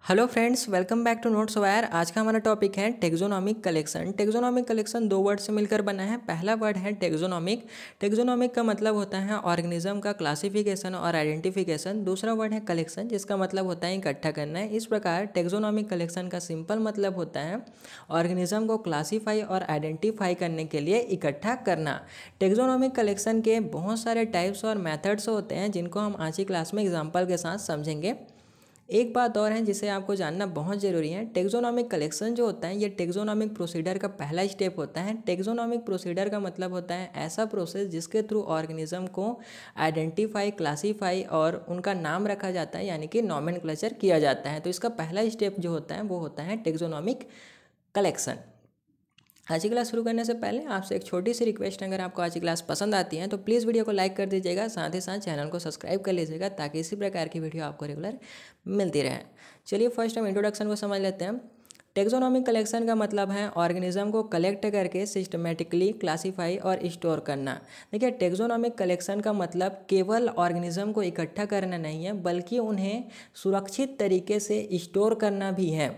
Hello friends, welcome back to notes wire. आज का हमारा टॉपिक है टेक्सोनॉमिक कलेक्शन। टेक्सोनॉमिक कलेक्शन दो वर्ड से मिलकर बना है। पहला वर्ड है टेक्सोनॉमिक। टेक्सोनॉमिक का मतलब होता है ऑर्गेनिज्म का क्लासिफिकेशन और आइडेंटिफिकेशन। दूसरा वर्ड है कलेक्शन, जिसका मतलब होता है इकट्ठा करना है। इस प्रकार टेक्सोनॉमिक कलेक्शन का सिंपल मतलब होता है ऑर्गेनिज्म को क्लासीफाई और आइडेंटिफाई करने के लिए इकट्ठा करना। टेक्सोनॉमिक कलेक्शन के बहुत सारे टाइप्स और मेथड्स होते हैं, जिनको हम आज की क्लास में एग्जाम्पल के साथ समझेंगे। एक बात और है जिसे आपको जानना बहुत ज़रूरी है। टेक्सोनॉमिक कलेक्शन जो होता है ये टेक्सोनॉमिक प्रोसीडर का पहला स्टेप होता है। टेक्सोनॉमिक प्रोसीडर का मतलब होता है ऐसा प्रोसेस जिसके थ्रू ऑर्गेनिज्म को आइडेंटिफाई, क्लासीफाई और उनका नाम रखा जाता है, यानी कि नॉमेनक्लेचर किया जाता है। तो इसका पहला स्टेप जो होता है वो होता है टेक्सोनॉमिक कलेक्शन। आज की क्लास शुरू करने से पहले आपसे एक छोटी सी रिक्वेस्ट है, अगर आपको आज की क्लास पसंद आती है तो प्लीज़ वीडियो को लाइक कर दीजिएगा, साथ ही साथ चैनल को सब्सक्राइब कर लीजिएगा ताकि इसी प्रकार की वीडियो आपको रेगुलर मिलती रहे। चलिए फर्स्ट हम इंट्रोडक्शन को समझ लेते हैं। टेक्सोनॉमिक कलेक्शन का मतलब है ऑर्गेनिज्म को कलेक्ट करके सिस्टमेटिकली क्लासीफाई और स्टोर करना। देखिए, टेक्सोनॉमिक कलेक्शन का मतलब केवल ऑर्गेनिज्म को इकट्ठा करना नहीं है, बल्कि उन्हें सुरक्षित तरीके से स्टोर करना भी है।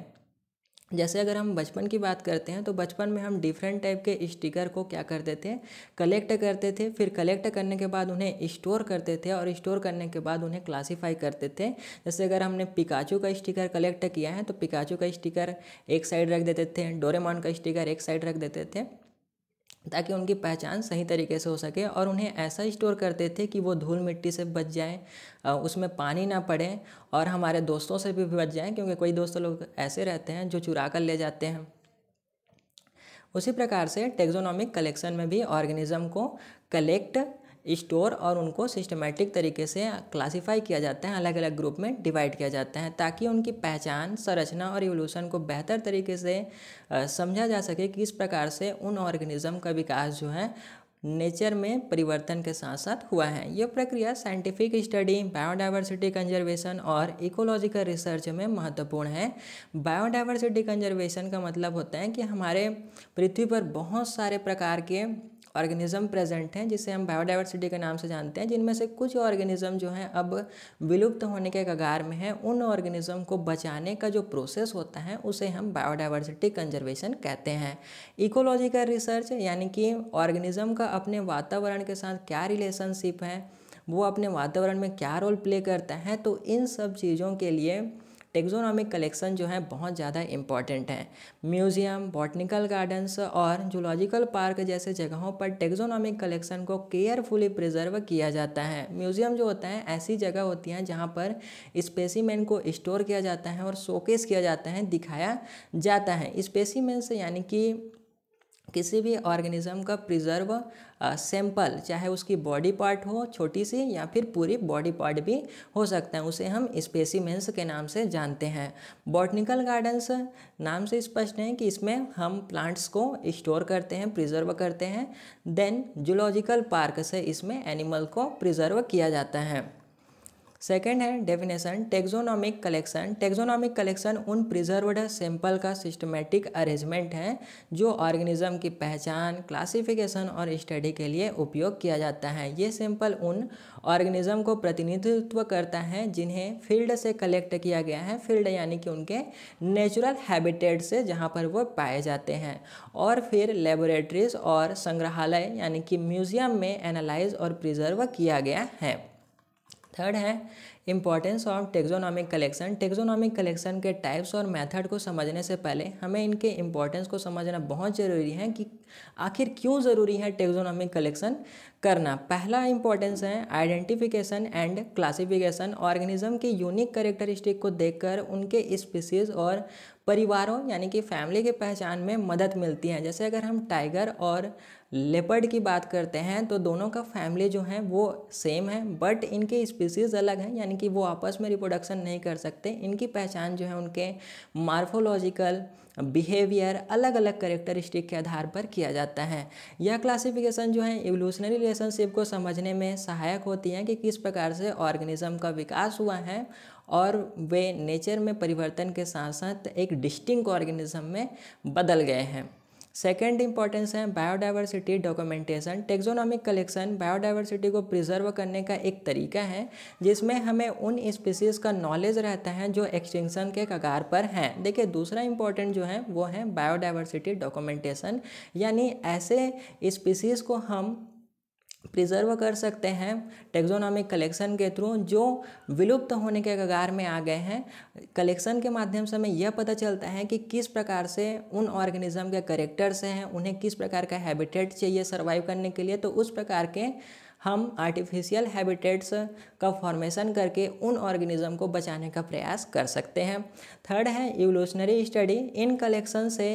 जैसे अगर हम बचपन की बात करते हैं तो बचपन में हम डिफरेंट टाइप के स्टिकर को क्या करते थे, कलेक्ट करते थे। फिर कलेक्ट करने के बाद उन्हें स्टोर करते थे और स्टोर करने के बाद उन्हें क्लासीफाई करते थे। जैसे अगर हमने पिकाचू का स्टिकर कलेक्ट किया है तो पिकाचू का स्टिकर एक साइड रख देते थे, डोरेमोन का स्टिकर एक साइड रख देते थे, ताकि उनकी पहचान सही तरीके से हो सके। और उन्हें ऐसा स्टोर करते थे कि वो धूल मिट्टी से बच जाए, उसमें पानी ना पड़े और हमारे दोस्तों से भी बच जाए, क्योंकि कोई दोस्त लोग ऐसे रहते हैं जो चुरा कर ले जाते हैं। उसी प्रकार से टेक्सोनॉमिक कलेक्शन में भी ऑर्गेनिज्म को कलेक्ट, स्टोर और उनको सिस्टमेटिक तरीके से क्लासीफाई किया जाता है, अलग अलग ग्रुप में डिवाइड किया जाता है, ताकि उनकी पहचान, संरचना और इवोल्यूशन को बेहतर तरीके से समझा जा सके कि इस प्रकार से उन ऑर्गेनिज्म का विकास जो है नेचर में परिवर्तन के साथ साथ हुआ है। यह प्रक्रिया साइंटिफिक स्टडी, बायोडाइवर्सिटी कंजर्वेशन और इकोलॉजिकल रिसर्च में महत्वपूर्ण है। बायोडाइवर्सिटी कंजर्वेशन का मतलब होता है कि हमारे पृथ्वी पर बहुत सारे प्रकार के ऑर्गेनिज्म प्रेजेंट हैं, जिसे हम बायोडाइवर्सिटी के नाम से जानते हैं, जिनमें से कुछ ऑर्गेनिज्म जो हैं अब विलुप्त होने के कगार में हैं। उन ऑर्गेनिज्म को बचाने का जो प्रोसेस होता है उसे हम बायोडाइवर्सिटी कंजर्वेशन कहते हैं। इकोलॉजिकल रिसर्च यानी कि ऑर्गेनिज्म का अपने वातावरण के साथ क्या रिलेशनशिप है, वो अपने वातावरण में क्या रोल प्ले करता है, तो इन सब चीज़ों के लिए टेक्सोनॉमिक कलेक्शन जो है बहुत ज़्यादा इम्पॉर्टेंट है। म्यूज़ियम, बॉटनिकल गार्डन्स और जूलॉजिकल पार्क जैसे जगहों पर टेक्सोनॉमिक कलेक्शन को केयरफुली प्रिजर्व किया जाता है। म्यूज़ियम जो होता है ऐसी जगह होती हैं जहाँ पर स्पेसिमेन को स्टोर किया जाता है और शोकेस किया जाता है, दिखाया जाता है। स्पेसिमेन से यानी कि किसी भी ऑर्गेनिज्म का प्रिजर्व सैंपल, चाहे उसकी बॉडी पार्ट हो छोटी सी या फिर पूरी बॉडी पार्ट भी हो सकता है, उसे हम स्पेसिमेंस के नाम से जानते हैं। बॉटनिकल गार्डन्स नाम से स्पष्ट है कि इसमें हम प्लांट्स को स्टोर करते हैं, प्रिजर्व करते हैं। देन जूलॉजिकल पार्क से इसमें एनिमल को प्रिजर्व किया जाता है। सेकेंड है definition taxonomic collection. Taxonomic collection उन प्रिजर्व्ड सैंपल का सिस्टमेटिक अरेंजमेंट है जो ऑर्गेनिज्म की पहचान, क्लासिफिकेशन और स्टडी के लिए उपयोग किया जाता है। ये सैंपल उन ऑर्गेनिज्म को प्रतिनिधित्व करता है जिन्हें फील्ड से कलेक्ट किया गया है। फील्ड यानी कि उनके नेचुरल हैबिटेट से, जहाँ पर वो पाए जाते हैं, और फिर लेबोरेटरीज और संग्रहालय यानी कि म्यूजियम में एनालाइज और प्रिजर्व किया गया है। थर्ड है importance of taxonomic collection. Taxonomic collection के टाइप्स और मेथड को समझने से पहले हमें इनके इम्पॉर्टेंस को समझना बहुत ज़रूरी है कि आखिर क्यों ज़रूरी है टेक्सोनॉमिक कलेक्शन करना। पहला इम्पॉर्टेंस है आइडेंटिफिकेशन एंड क्लासिफिकेशन। ऑर्गेनिज्म की यूनिक कैरेक्टरिस्टिक को देखकर उनके स्पीसीज और परिवारों यानी कि फैमिली की पहचान में मदद मिलती है। जैसे अगर हम टाइगर और लेपर्ड की बात करते हैं तो दोनों का फैमिली जो है वो सेम है, बट इनके स्पीसीज अलग हैं, यानी कि वो आपस में रिप्रोडक्शन नहीं कर सकते। इनकी पहचान जो है उनके मार्फोलॉजिकल बिहेवियर, अलग अलग कैरेक्टरिस्टिक के आधार पर किया जाता है। यह क्लासिफिकेशन जो है इवोल्यूशनरी रिलेशनशिप को समझने में सहायक होती है कि किस प्रकार से ऑर्गेनिज्म का विकास हुआ है और वे नेचर में परिवर्तन के साथ साथ एक डिस्टिंक्ट ऑर्गेनिज्म में बदल गए हैं। सेकेंड इंपॉर्टेंस है biodiversity documentation. Taxonomic collection biodiversity को प्रिजर्व करने का एक तरीका है जिसमें हमें उन स्पीसीज़ का नॉलेज रहता है जो एक्सटिंक्शन के कगार पर हैं। देखिए दूसरा इंपॉर्टेंट जो है वो है बायोडाइवर्सिटी डॉक्यूमेंटेशन, यानी ऐसे स्पीसीज़ को हम प्रिजर्व कर सकते हैं टेक्सोनॉमिक कलेक्शन के थ्रू जो विलुप्त होने के कगार में आ गए हैं। कलेक्शन के माध्यम से हमें यह पता चलता है कि किस प्रकार से उन ऑर्गेनिज्म के कैरेक्टर्स हैं, उन्हें किस प्रकार का हैबिटेट चाहिए सर्वाइव करने के लिए, तो उस प्रकार के हम आर्टिफिशियल हैबिटेट्स का फॉर्मेशन करके उन ऑर्गेनिज्म को बचाने का प्रयास कर सकते हैं। थर्ड है इवोल्यूशनरी स्टडी। इन कलेक्शन से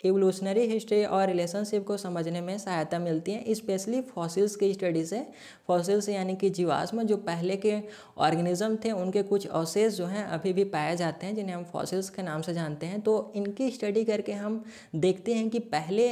इवोल्यूशनरी हिस्ट्री और रिलेशनशिप को समझने में सहायता मिलती है, स्पेशली फॉसिल्स की स्टडी से। फॉसिल्स यानी कि जीवाश्म, जो पहले के ऑर्गेनिज्म थे उनके कुछ अवशेष जो हैं अभी भी पाए जाते हैं जिन्हें हम फॉसिल्स के नाम से जानते हैं। तो इनकी स्टडी करके हम देखते हैं कि पहले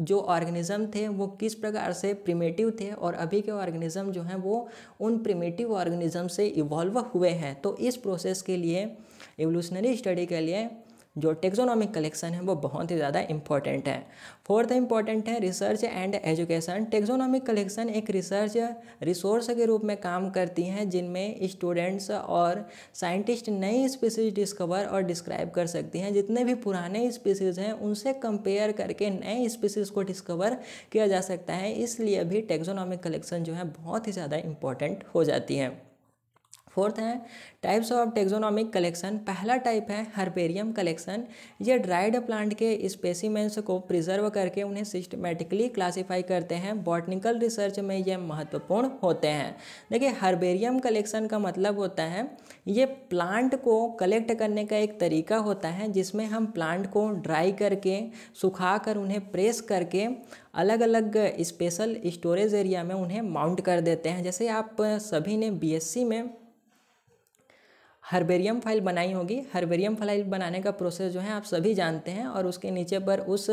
जो ऑर्गेनिज्म थे वो किस प्रकार से प्रिमेटिव थे और अभी के ऑर्गेनिज्म जो हैं वो उन प्रिमेटिव ऑर्गेनिज्म से इवॉल्व हुए हैं। तो इस प्रोसेस के लिए, एवोल्यूशनरी स्टडी के लिए जो टेक्सोनॉमिक कलेक्शन है वो बहुत ही ज़्यादा इंपॉर्टेंट है। फोर्थ इंपॉर्टेंट है research and education. Taxonomic collection एक रिसर्च रिसोर्स के रूप में काम करती हैं जिनमें स्टूडेंट्स और साइंटिस्ट नई स्पीसीज डिस्कवर और डिस्क्राइब कर सकती हैं। जितने भी पुराने स्पीसीज़ हैं उनसे कंपेयर करके नए स्पीसीज़ को डिस्कवर किया जा सकता है, इसलिए भी टेक्सोनॉमिक कलेक्शन जो है बहुत ही ज़्यादा इंपॉर्टेंट हो जाती है। फोर्थ है टाइप्स ऑफ टेक्सोनॉमिक कलेक्शन। पहला टाइप है हर्बेरियम कलेक्शन। ये ड्राइड प्लांट के स्पेसिमेंस को प्रिजर्व करके उन्हें सिस्टमेटिकली क्लासीफाई करते हैं। बॉटनिकल रिसर्च में ये महत्वपूर्ण होते हैं। देखिए हर्बेरियम कलेक्शन का मतलब होता है ये प्लांट को कलेक्ट करने का एक तरीका होता है जिसमें हम प्लांट को ड्राई करके सुखा कर उन्हें प्रेस करके अलग अलग स्पेशल स्टोरेज एरिया में उन्हें माउंट कर देते हैं। जैसे आप सभी ने बीएससी में हर्बेरियम फाइल बनाई होगी। हर्बेरियम फाइल बनाने का प्रोसेस जो है आप सभी जानते हैं, और उसके नीचे पर उस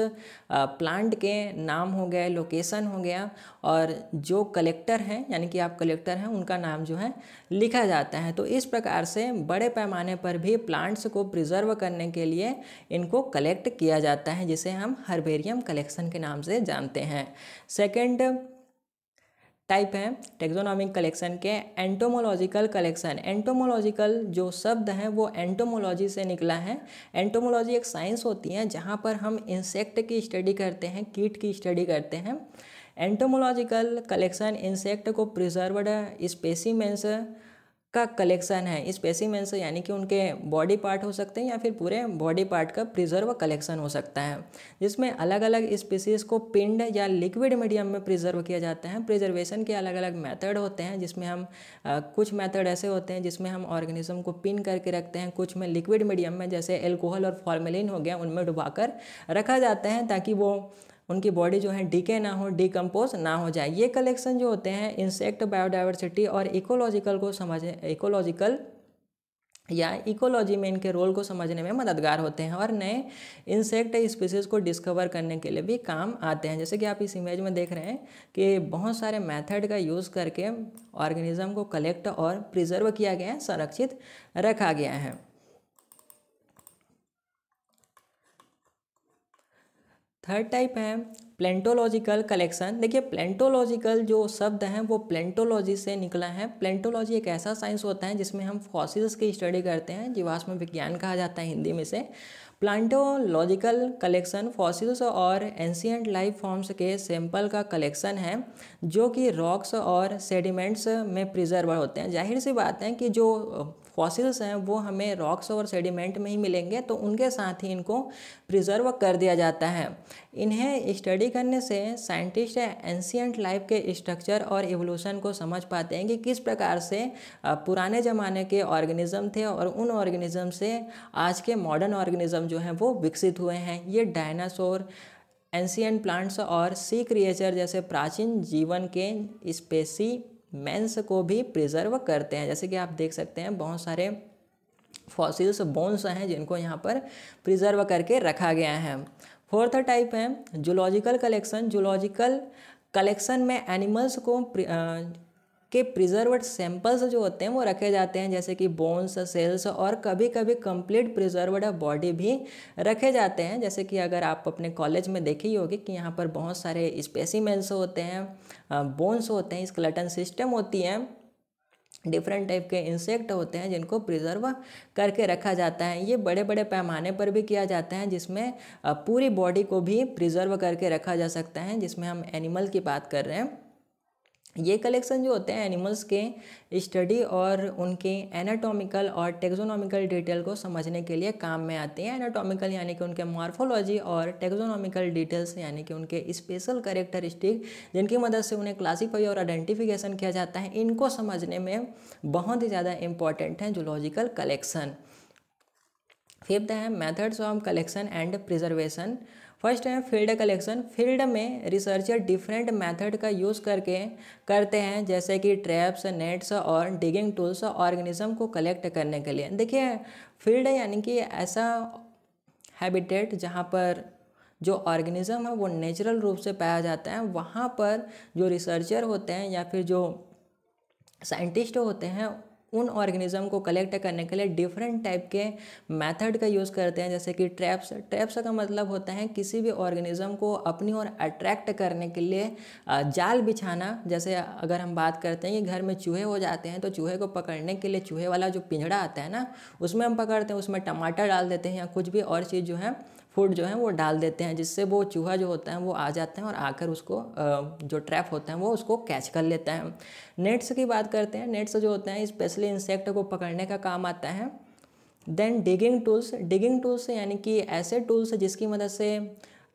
प्लांट के नाम हो गए, लोकेशन हो गया, और जो कलेक्टर हैं यानी कि आप कलेक्टर हैं उनका नाम जो है लिखा जाता है। तो इस प्रकार से बड़े पैमाने पर भी प्लांट्स को प्रिजर्व करने के लिए इनको कलेक्ट किया जाता है, जिसे हम हर्बेरियम कलेक्शन के नाम से जानते हैं। सेकेंड टाइप है टेक्सोनॉमिक कलेक्शन के एंटोमोलॉजिकल कलेक्शन। एंटोमोलॉजिकल जो शब्द है वो एंटोमोलॉजी से निकला है। एंटोमोलॉजी एक साइंस होती है जहाँ पर हम इंसेक्ट की स्टडी करते हैं, कीट की स्टडी करते हैं। एंटोमोलॉजिकल कलेक्शन इंसेक्ट को प्रिजर्व्ड स्पेसिमेंस का कलेक्शन है। स्पेसिमेंस यानी कि उनके बॉडी पार्ट हो सकते हैं या फिर पूरे बॉडी पार्ट का प्रिजर्व कलेक्शन हो सकता है, जिसमें अलग अलग स्पीसीज़ को पिंड या लिक्विड मीडियम में प्रिजर्व किया जाता है। प्रिजर्वेशन के अलग अलग मेथड होते हैं, जिसमें हम कुछ मेथड ऐसे होते हैं जिसमें हम ऑर्गेनिज्म को पिन करके रखते हैं, कुछ में लिक्विड मीडियम में जैसे एल्कोहल और फॉर्मेलिन हो गया उनमें डुबाकर रखा जाता है ताकि वो उनकी बॉडी जो है डीके ना हो, डिकम्पोज ना हो जाए। ये कलेक्शन जो होते हैं इंसेक्ट बायोडाइवर्सिटी और इकोलॉजिकल को इकोलॉजिकल या इकोलॉजी में इनके रोल को समझने में मददगार होते हैं और नए इंसेक्ट स्पीसीज़ को डिस्कवर करने के लिए भी काम आते हैं। जैसे कि आप इस इमेज में देख रहे हैं कि बहुत सारे मेथड का यूज़ करके ऑर्गेनिज्म को कलेक्ट और प्रिजर्व किया गया है, संरक्षित रखा गया है। थर्ड टाइप है प्लेंटोलॉजिकल कलेक्शन। देखिए प्लेंटोलॉजिकल जो शब्द हैं वो प्लेंटोलॉजी से निकला है। प्लेंटोलॉजी एक ऐसा साइंस होता है जिसमें हम फॉसिल्स की स्टडी करते हैं, जीवाश्म विज्ञान कहा जाता है हिंदी में से। प्लांटोलॉजिकल कलेक्शन फॉसिल्स और एंशिएंट लाइफ फॉर्म्स के सैंपल का कलेक्शन है जो कि रॉक्स और सेडिमेंट्स में प्रिजर्व होते हैं। जाहिर सी बात है कि जो फॉसिल्स हैं वो हमें रॉक्स और सेडिमेंट में ही मिलेंगे, तो उनके साथ ही इनको प्रिजर्व कर दिया जाता है। इन्हें स्टडी करने से साइंटिस्ट एंशिएंट लाइफ के स्ट्रक्चर और एवोल्यूशन को समझ पाते हैं कि किस प्रकार से पुराने ज़माने के ऑर्गेनिज्म थे और उन ऑर्गेनिज्म से आज के मॉडर्न ऑर्गेनिज्म जो हैं वो विकसित हुए हैं। ये डायनासोर, एंशिएंट प्लांट्स और सी क्रिएचर जैसे प्राचीन जीवन के स्पेसीमेंस को भी प्रिजर्व करते हैं। जैसे कि आप देख सकते हैं बहुत सारे फॉसिल्स, बोन्स हैं जिनको यहाँ पर प्रिजर्व करके रखा गया है। फोर्थ टाइप है जूलॉजिकल कलेक्शन। जूलॉजिकल कलेक्शन में एनिमल्स के प्रिजर्व्ड सैंपल्स जो होते हैं वो रखे जाते हैं, जैसे कि बोन्स, सेल्स और कभी कभी कंप्लीट प्रिजर्व्ड बॉडी भी रखे जाते हैं। जैसे कि अगर आप अपने कॉलेज में देखे ही होगे कि यहाँ पर बहुत सारे स्पेसिमेंस होते हैं, बोन्स होते हैं, स्केलेटन सिस्टम होती है, डिफरेंट टाइप के इंसेक्ट होते हैं जिनको प्रिजर्व करके रखा जाता है। ये बड़े बड़े पैमाने पर भी किया जाता है, जिसमें पूरी बॉडी को भी प्रिजर्व करके रखा जा सकता है, जिसमें हम एनिमल की बात कर रहे हैं। ये कलेक्शन जो होते हैं एनिमल्स के स्टडी और उनके एनाटॉमिकल और टेक्सोनॉमिकल डिटेल को समझने के लिए काम में आते हैं। एनाटॉमिकल यानी कि उनके मॉर्फोलॉजी और टेक्सोनॉमिकल डिटेल्स यानी कि उनके स्पेशल कैरेक्टरिस्टिक जिनकी मदद से उन्हें क्लासीफाई और आइडेंटिफिकेशन किया जाता है, इनको समझने में बहुत ही ज़्यादा इंपॉर्टेंट है जूलॉजिकल कलेक्शन। फिफ्थ है methods of collection and preservation. First है फील्ड कलेक्शन। फील्ड में रिसर्चर डिफरेंट मेथड का यूज़ करते हैं, जैसे कि ट्रैप्स, नेट्स और डिगिंग टूल्स ऑर्गेनिज्म को कलेक्ट करने के लिए। देखिए फील्ड यानी कि ऐसा हैबिटेट जहाँ पर जो ऑर्गेनिज्म है वो नेचुरल रूप से पाया जाता है, वहाँ पर जो रिसर्चर होते हैं या फिर जो साइंटिस्ट होते हैं उन ऑर्गेनिज्म को कलेक्ट करने के लिए डिफरेंट टाइप के मेथड का यूज़ करते हैं, जैसे कि ट्रैप्स का मतलब होता है किसी भी ऑर्गेनिज्म को अपनी ओर अट्रैक्ट करने के लिए जाल बिछाना। जैसे अगर हम बात करते हैं कि घर में चूहे हो जाते हैं तो चूहे को पकड़ने के लिए चूहे वाला जो पिंजड़ा आता है ना, उसमें हम पकड़ते हैं, उसमें टमाटर डाल देते हैं या कुछ भी और चीज़ जो है फूड जो है वो डाल देते हैं, जिससे वो चूहा जो होता है वो आ जाता है और आकर उसको जो ट्रैप होता है वो उसको कैच कर लेता है। नेट्स की बात करते हैं। नेट्स जो होते हैं स्पेशली इंसेक्ट को पकड़ने का काम आता है। देन डिगिंग टूल्स यानी कि ऐसे टूल्स जिसकी मदद से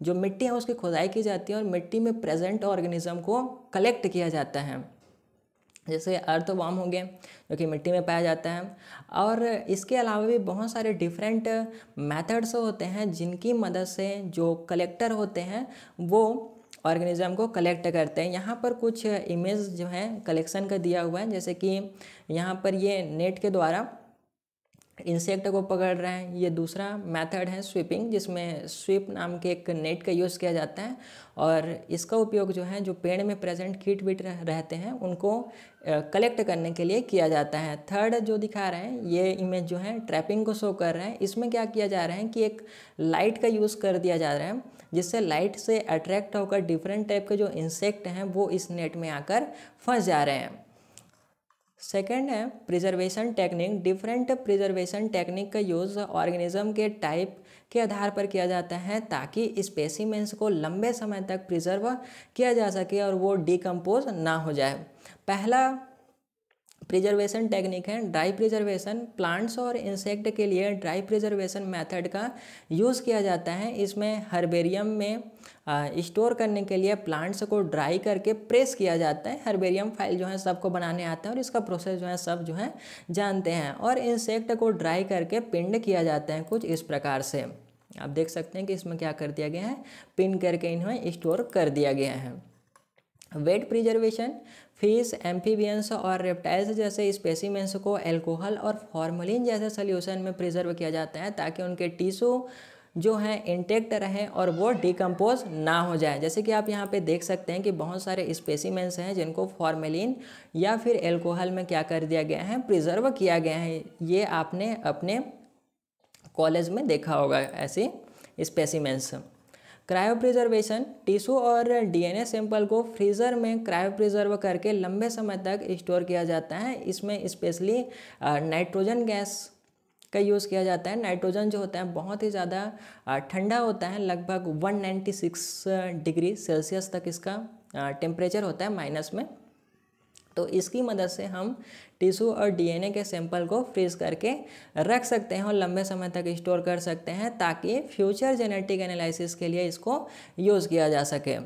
जो मिट्टी है उसकी खुदाई की जाती है और मिट्टी में प्रेजेंट ऑर्गेनिज्म को कलेक्ट किया जाता है, जैसे अर्थवर्म हो गए जो कि मिट्टी में पाया जाता है। और इसके अलावा भी बहुत सारे डिफरेंट मेथड्स होते हैं जिनकी मदद से जो कलेक्टर होते हैं वो ऑर्गेनिज्म को कलेक्ट करते हैं। यहाँ पर कुछ इमेज जो है कलेक्शन का दिया हुआ है, जैसे कि यहाँ पर ये नेट के द्वारा इंसेक्ट को पकड़ रहे हैं। ये दूसरा मेथड है स्वीपिंग, जिसमें स्वीप नाम के एक नेट का यूज़ किया जाता है और इसका उपयोग जो है जो पेड़ में प्रेजेंट कीट वीट रहते हैं उनको कलेक्ट करने के लिए किया जाता है। थर्ड जो दिखा रहे हैं ये इमेज जो है ट्रैपिंग को शो कर रहे हैं। इसमें क्या किया जा रहा है कि एक लाइट का यूज़ कर दिया जा रहा है, जिससे लाइट से अट्रैक्ट होकर डिफरेंट टाइप के जो इंसेक्ट हैं वो इस नेट में आकर फंस जा रहे हैं। सेकेंड है preservation technique. Different preservation technique का यूज़ ऑर्गेनिज्म के टाइप के आधार पर किया जाता है ताकि स्पेसिमेंस को लंबे समय तक प्रिजर्व किया जा सके और वो डिकम्पोज ना हो जाए। पहला प्रिजर्वेशन टेक्निक है ड्राई प्रिजर्वेशन। प्लांट्स और इंसेक्ट के लिए ड्राई प्रिजर्वेशन मेथड का यूज़ किया जाता है। इसमें हर्बेरियम में स्टोर करने के लिए प्लांट्स को ड्राई करके प्रेस किया जाता है। हर्बेरियम फाइल जो है सबको बनाने आता है और इसका प्रोसेस जो है सब जो है जानते हैं। और इंसेक्ट को ड्राई करके पिंड किया जाता है कुछ इस प्रकार से। आप देख सकते हैं कि इसमें क्या कर दिया गया है, पिन करके इन्हें स्टोर कर दिया गया है। Wet preservation. फिश, एम्फीबियंस और रेप्टाइल्स जैसे स्पेसिमेंस को अल्कोहल और फॉर्मलिन जैसे सोल्यूशन में प्रिजर्व किया जाता है ताकि उनके टिश्यू जो है इंटेक्ट रहे और वो डिकम्पोज ना हो जाए। जैसे कि आप यहाँ पे देख सकते हैं कि बहुत सारे स्पेसिमेंस हैं जिनको फॉर्मेलिन या फिर अल्कोहल में क्या कर दिया गया है, प्रिजर्व किया गया है। ये आपने अपने कॉलेज में देखा होगा ऐसे स्पेसिमेंस। Cryo preservation. टिश्यू और डीएनए सैंपल को फ्रीज़र में क्रायो प्रिजर्व करके लंबे समय तक स्टोर किया जाता है। इसमें स्पेशली नाइट्रोजन गैस का यूज़ किया जाता है। नाइट्रोजन जो होता है बहुत ही ज़्यादा ठंडा होता है, लगभग 196 डिग्री सेल्सियस तक इसका टेम्परेचर होता है माइनस में। तो इसकी मदद से हम टिश्यू और डीएनए के सैंपल को फ्रीज करके रख सकते हैं और लंबे समय तक स्टोर कर सकते हैं ताकि फ्यूचर जेनेटिक एनालिसिस के लिए इसको यूज़ किया जा सके।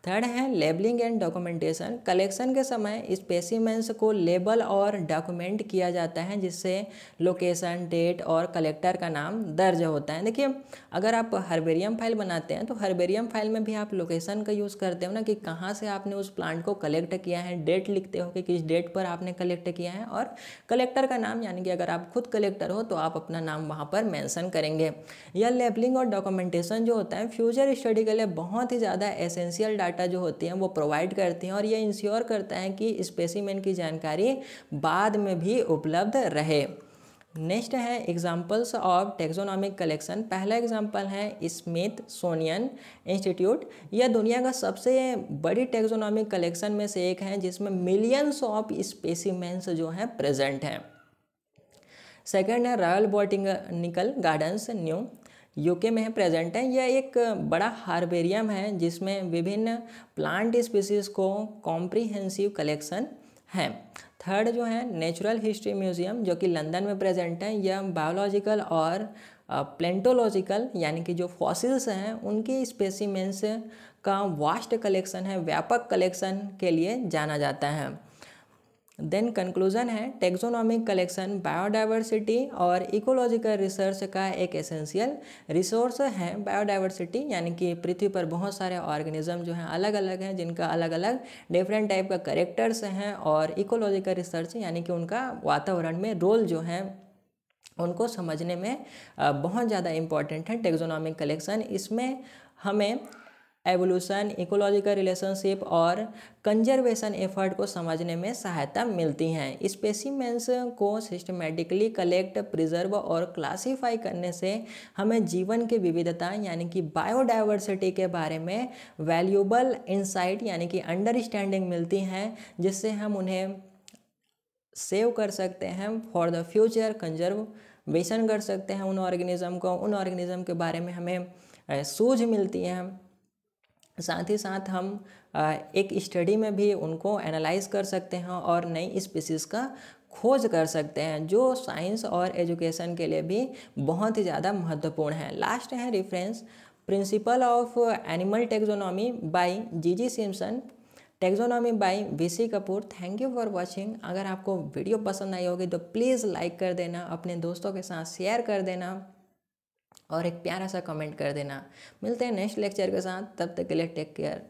थर्ड है लेबलिंग एंड डॉक्यूमेंटेशन। कलेक्शन के समय स्पेसिमेंस को लेबल और डॉक्यूमेंट किया जाता है जिससे लोकेशन, डेट और कलेक्टर का नाम दर्ज होता है। देखिए अगर आप हर्बेरियम फाइल बनाते हैं तो हर्बेरियम फाइल में भी आप लोकेशन का यूज़ करते हो ना, कि कहाँ से आपने उस प्लांट को कलेक्ट किया है, डेट लिखते हो कि किस डेट पर आपने कलेक्ट किया है और कलेक्टर का नाम, यानी कि अगर आप खुद कलेक्टर हो तो आप अपना नाम वहाँ पर मेंशन करेंगे। यह लेबलिंग और डॉक्यूमेंटेशन जो होता है फ्यूचर स्टडी के लिए बहुत ही ज़्यादा एसेंशियल डाटा डाटा जो होती हैं वो प्रोवाइड करती हैं और ये इंश्योर करता है कि स्पेसिमेन की जानकारी बाद में भी उपलब्ध रहे। नेक्स्ट है एग्जाम्पल्स ऑफ टेक्सोनॉमिक कलेक्शन। पहला एग्जाम्पल है स्मिथसोनियन इंस्टीट्यूट। यह दुनिया का सबसे बड़ी टेक्सोनॉमिक कलेक्शन में से एक है जिसमें मिलियंस ऑफ स्पेसिमेंस जो हैं प्रेजेंट हैं। सेकंड है royal botanical gardens, new UK में है, प्रेजेंट है। यह एक बड़ा हार्बेरियम है जिसमें विभिन्न प्लांट स्पीसीज को कॉम्प्रिहेंसिव कलेक्शन है। थर्ड जो है नेचुरल हिस्ट्री म्यूजियम जो कि लंदन में प्रेजेंट है। यह बायोलॉजिकल और प्लेंटोलॉजिकल यानी कि जो फॉसिल्स हैं उनकी स्पेसिमेंस का वास्ट कलेक्शन है, व्यापक कलेक्शन के लिए जाना जाता है। देन कंक्लूजन है टेक्सोनॉमिक कलेक्शन बायोडाइवर्सिटी और इकोलॉजिकल रिसर्च का एक एसेंशियल रिसोर्स है। बायोडाइवर्सिटी यानी कि पृथ्वी पर बहुत सारे ऑर्गेनिज्म जो हैं अलग अलग हैं जिनका अलग अलग डिफरेंट टाइप का कैरेक्टर्स हैं, और इकोलॉजिकल रिसर्च यानी कि उनका वातावरण में रोल जो है उनको समझने में बहुत ज़्यादा इम्पॉर्टेंट है टेक्सोनॉमिक कलेक्शन। इसमें हमें एवोल्यूशन, इकोलॉजिकल रिलेशनशिप और कंजर्वेशन एफर्ट को समझने में सहायता मिलती हैं। स्पेसिमेंस को सिस्टमेटिकली कलेक्ट, प्रिजर्व और क्लासीफाई करने से हमें जीवन की विविधता यानी कि बायोडाइवर्सिटी के बारे में वैल्यूबल इंसाइट यानी कि अंडरस्टैंडिंग मिलती हैं, जिससे हम उन्हें सेव कर सकते हैं फॉर द फ्यूचर, कंजर्वेशन कर सकते हैं उन ऑर्गेनिज्म के बारे में हमें सूझ मिलती है। साथ ही साथ हम एक स्टडी में भी उनको एनालाइज कर सकते हैं और नई स्पीसीज़ का खोज कर सकते हैं, जो साइंस और एजुकेशन के लिए भी बहुत ही ज़्यादा महत्वपूर्ण है। लास्ट है reference principle of animal taxonomy by GG Simpson, taxonomy by VC Kapoor. Thank you for watching. अगर आपको वीडियो पसंद आई होगी तो प्लीज़ लाइक कर देना, अपने दोस्तों के साथ शेयर कर देना और एक प्यारा सा कमेंट कर देना। मिलते हैं नेक्स्ट लेक्चर के साथ, तब तक के लिए टेक केयर।